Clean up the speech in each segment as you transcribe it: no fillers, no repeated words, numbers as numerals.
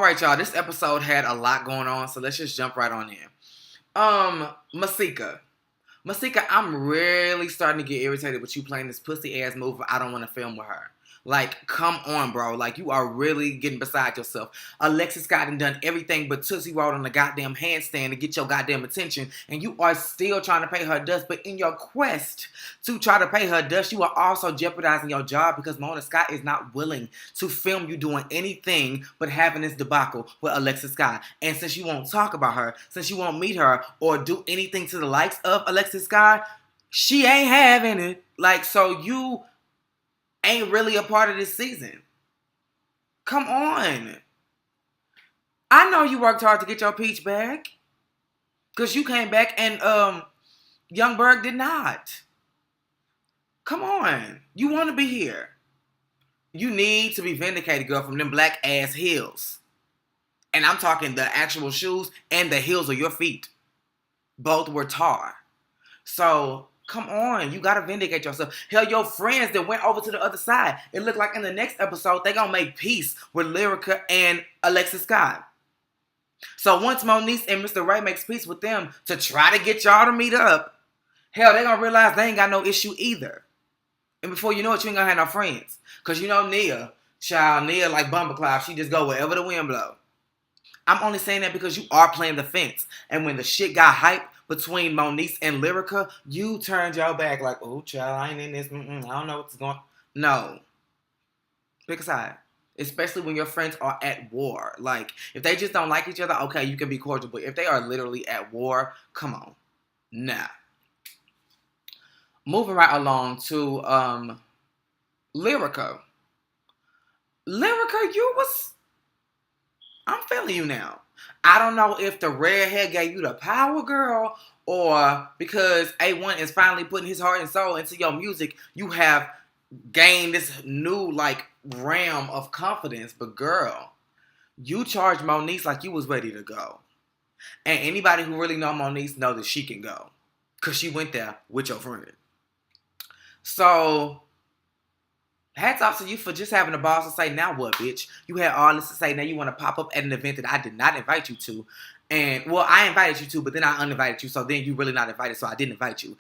right, y'all. This episode had a lot going on, so let's just jump right on in. Masika. Masika, I'm really starting to get irritated with you playing this pussy ass move. I don't want to film with her. Like, come on, bro. Like, you are really getting beside yourself. Alexis Scott done everything but Tootsie Roll on the goddamn handstand to get your goddamn attention, and you are still trying to pay her dust. But in your quest to try to pay her dust, you are also jeopardizing your job because Mona Scott is not willing to film you doing anything but having this debacle with Alexis Scott. And since you won't talk about her, since you won't meet her or do anything to the likes of Alexis Scott, she ain't having it. Like, so you ain't really a part of this season. Come on. I know you worked hard to get your peach back. Because you came back and Young Berg did not. Come on. You want to be here. You need to be vindicated, girl, from them black ass heels. And I'm talking the actual shoes and the heels of your feet. Both were tar. So, come on. You got to vindicate yourself. Hell, your friends that went over to the other side. It looked like in the next episode, they going to make peace with Lyrica and Alexis Scott. So once Moniece and Mr. Ray makes peace with them to try to get y'all to meet up, hell, they going to realize they ain't got no issue either. And before you know it, you ain't going to have no friends. Because you know Nia, Nia like Bumblecloud, she just go wherever the wind blow. I'm only saying that because you are playing the fence. And when the shit got hyped between Moniece and Lyrica, you turned your back like, oh, child, I ain't in this. I don't know what's going on. No. Pick a side. Especially when your friends are at war. Like, if they just don't like each other, okay, you can be cordial. But if they are literally at war, come on. Nah. Moving right along to Lyrica. Lyrica, I'm feeling you now. I don't know if the redhead gave you the power, girl, or because A1 is finally putting his heart and soul into your music, you have gained this new, like, realm of confidence. But, girl, you charged Moniece like you was ready to go. And anybody who really know Moniece know that she can go. Because she went there with your friend. So, hats off to you for just having the balls to say, now what, bitch? You had all this to say, now you want to pop up at an event that I did not invite you to. And, well, I invited you to, but then I uninvited you, so then you really not invited, so I didn't invite you.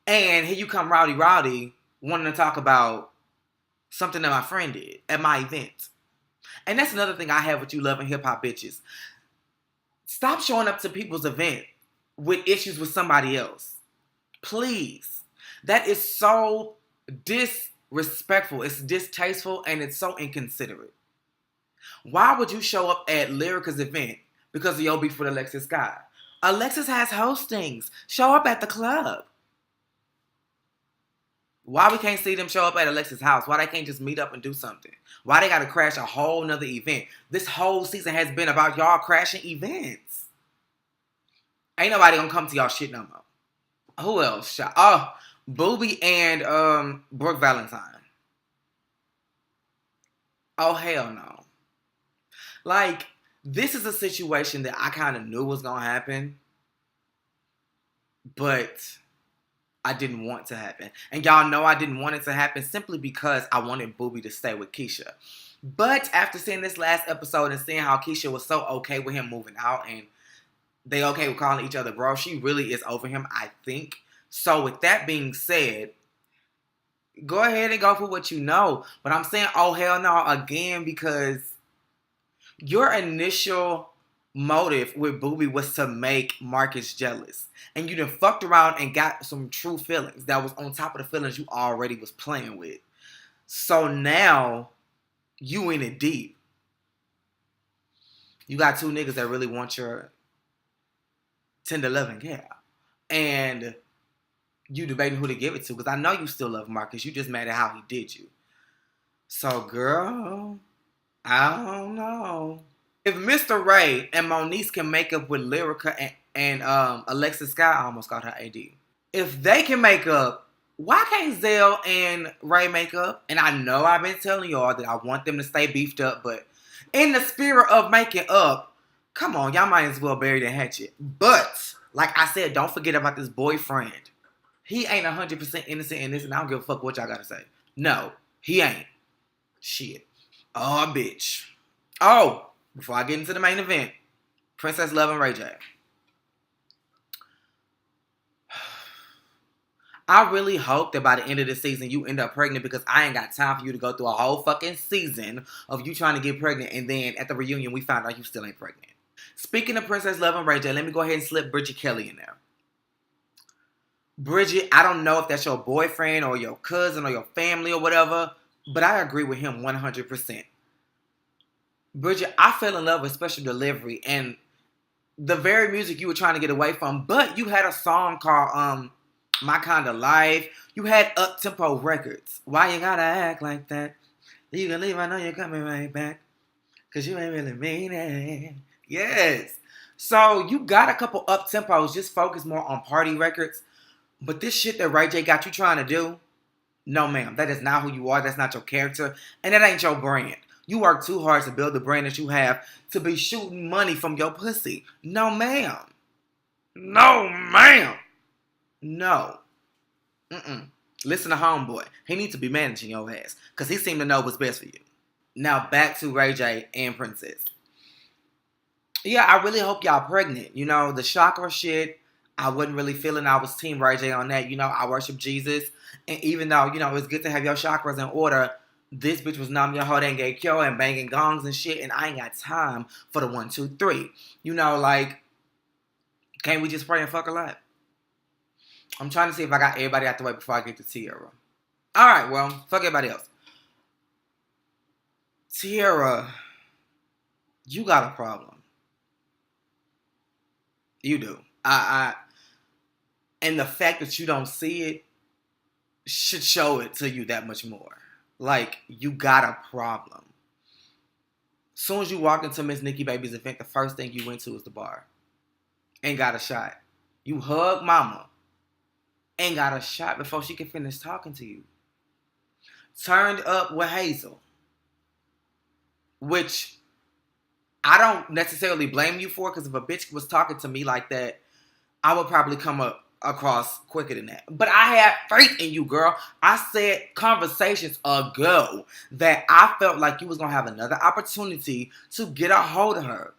And here you come rowdy, wanting to talk about something that my friend did at my event. And that's another thing I have with you loving hip-hop bitches. Stop showing up to people's event with issues with somebody else. Please. That is so disrespectful. It's distasteful and it's so inconsiderate. Why would you show up at Lyrica's event because of your beef with Alexis Scott? Alexis has hostings. Show up at the club. Why we can't see them show up at Alexis' house? Why they can't just meet up and do something? Why they gotta crash a whole nother event? This whole season has been about y'all crashing events. Ain't nobody gonna come to y'all shit no more. Who else? Oh, Booby and Brooke Valentine. Oh, hell no. Like, this is a situation that I kind of knew was gonna happen, but I didn't want to happen. And y'all know I didn't want it to happen simply because I wanted Booby to stay with Keisha. But after seeing this last episode and seeing how Keisha was so okay with him moving out and they okay with calling each other bro, she really is over him, I think. So with that being said, go ahead and go for what you know. But I'm saying, oh, hell no, again, because your initial motive with Booby was to make Marcus jealous. And you done fucked around and got some true feelings that was on top of the feelings you already was playing with. So now, you in it deep. You got two niggas that really want your tender loving care. And you debating who to give it to. Because I know you still love Marcus. You just mad at how he did you. So, girl, I don't know. If Mr. Ray and Moniece can make up with Lyrica and Alexis Scott, I almost called her AD. If they can make up, why can't Zell and Ray make up? And I know I've been telling y'all that I want them to stay beefed up, but in the spirit of making up, come on, y'all might as well bury the hatchet. But, like I said, don't forget about this boyfriend. He ain't 100% innocent in this, and I don't give a fuck what y'all gotta say. No, he ain't. Shit. Oh, bitch. Oh, before I get into the main event, Princess Love and Ray J. I really hope that by the end of the season you end up pregnant, because I ain't got time for you to go through a whole fucking season of you trying to get pregnant and then at the reunion we found out you still ain't pregnant. Speaking of Princess Love and Ray J, let me go ahead and slip Bridget Kelly in there. Bridget, I don't know if that's your boyfriend or your cousin or your family or whatever, but I agree with him 100%. Bridget, I fell in love with Special Delivery and the very music you were trying to get away from, but you had a song called My Kind of Life. You had up-tempo records. Why you gotta act like that? You can leave, I know you're coming right back, because you ain't really mean it. Yes. So you got a couple up-tempos, just focus more on party records. But this shit that Ray J got you trying to do, no ma'am, that is not who you are, that's not your character, and that ain't your brand. You work too hard to build the brand that you have to be shooting money from your pussy. No ma'am. No ma'am. No. Listen to Homeboy. He needs to be managing your ass, because he seemed to know what's best for you. Now back to Ray J and Princess. Yeah, I really hope y'all pregnant. You know, the chakra shit, I wasn't really feeling. I was team Ray J on that. You know, I worship Jesus. And even though, you know, it's good to have your chakras in order, this bitch was numbing your whole dang gay kyo and banging gongs and shit. And I ain't got time for the 1, 2, 3. You know, like, can't we just pray and fuck a lot? I'm trying to see if I got everybody out the way before I get to Tierra. Alright, well, fuck everybody else. Tierra, you got a problem. You do. And the fact that you don't see it should show it to you that much more. Like, you got a problem. Soon as you walk into Miss Nikki Baby's event, the first thing you went to was the bar. And got a shot. You hug mama. And got a shot before she could finish talking to you. Turned up with Hazel. Which I don't necessarily blame you for, because if a bitch was talking to me like that, I would probably come up across quicker than that. But I had faith in you, girl. I said conversations ago that I felt like you was going to have another opportunity to get a hold of her.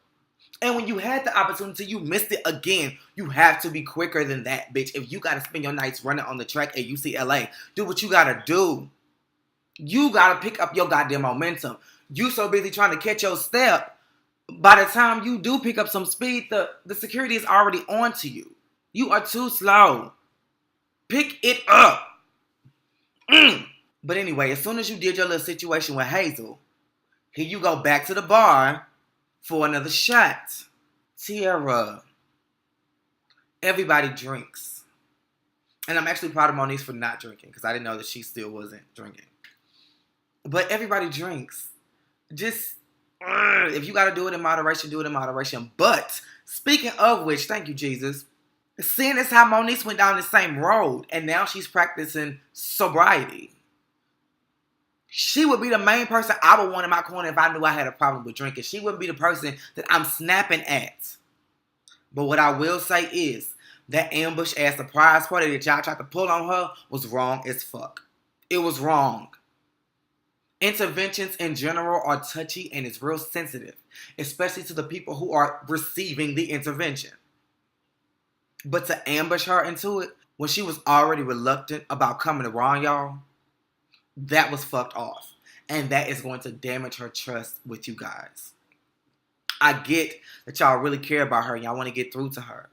And when you had the opportunity, you missed it again. You have to be quicker than that, bitch. If you got to spend your nights running on the track at UCLA, do what you got to do. You got to pick up your goddamn momentum. You so busy trying to catch your step. By the time you do pick up some speed, the security is already on to you. You are too slow. Pick it up. But anyway, as soon as you did your little situation with Hazel, here you go back to the bar for another shot. Tierra, everybody drinks. And I'm actually proud of Moniece for not drinking, because I didn't know that she still wasn't drinking. But everybody drinks. Just, if you got to do it in moderation, do it in moderation. But, speaking of which, thank you, Jesus. Seeing as how Moniece went down the same road, and now she's practicing sobriety. She would be the main person I would want in my corner if I knew I had a problem with drinking. She wouldn't be the person that I'm snapping at. But what I will say is, that ambush-ass surprise party that y'all tried to pull on her was wrong as fuck. It was wrong. Interventions in general are touchy and it's real sensitive, especially to the people who are receiving the intervention. But to ambush her into it when she was already reluctant about coming around y'all, that was fucked off. And that is going to damage her trust with you guys. I get that y'all really care about her and y'all want to get through to her.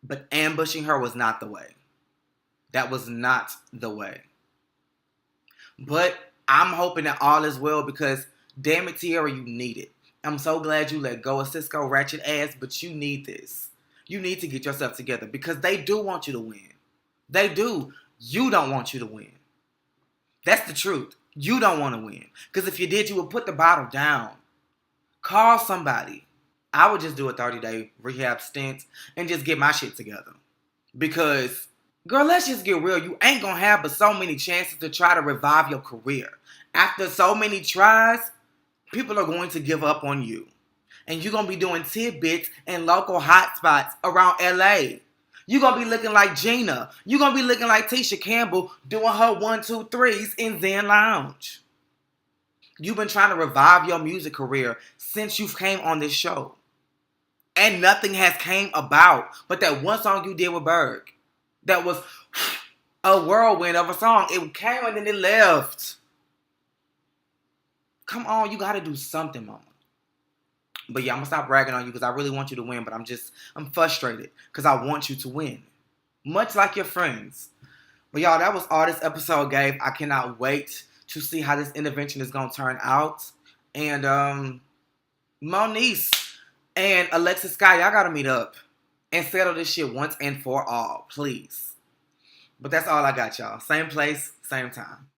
But ambushing her was not the way. That was not the way. But I'm hoping that all is well, because damn it, Tierra, you need it. I'm so glad you let go of Cisco ratchet ass, but you need this. You need to get yourself together, because they do want you to win. They do. You don't want you to win. That's the truth. You don't want to win. Because if you did, you would put the bottle down. Call somebody. I would just do a 30-day rehab stint and just get my shit together. Because, girl, let's just get real. You ain't going to have but so many chances to try to revive your career. After so many tries, people are going to give up on you. And you're going to be doing tidbits in local hotspots around LA. You're going to be looking like Gina. You're going to be looking like Tisha Campbell doing her 1, 2, 3s in Zen Lounge. You've been trying to revive your music career since you came on this show. And nothing has came about. But that one song you did with Berg, that was a whirlwind of a song. It came and then it left. Come on, you got to do something, mama. But yeah, I'm going to stop bragging on you because I really want you to win. But I'm frustrated because I want you to win. Much like your friends. But y'all, that was all this episode gave. I cannot wait to see how this intervention is going to turn out. And Moniece and Alexis Sky, y'all got to meet up and settle this shit once and for all, please. But that's all I got, y'all. Same place, same time.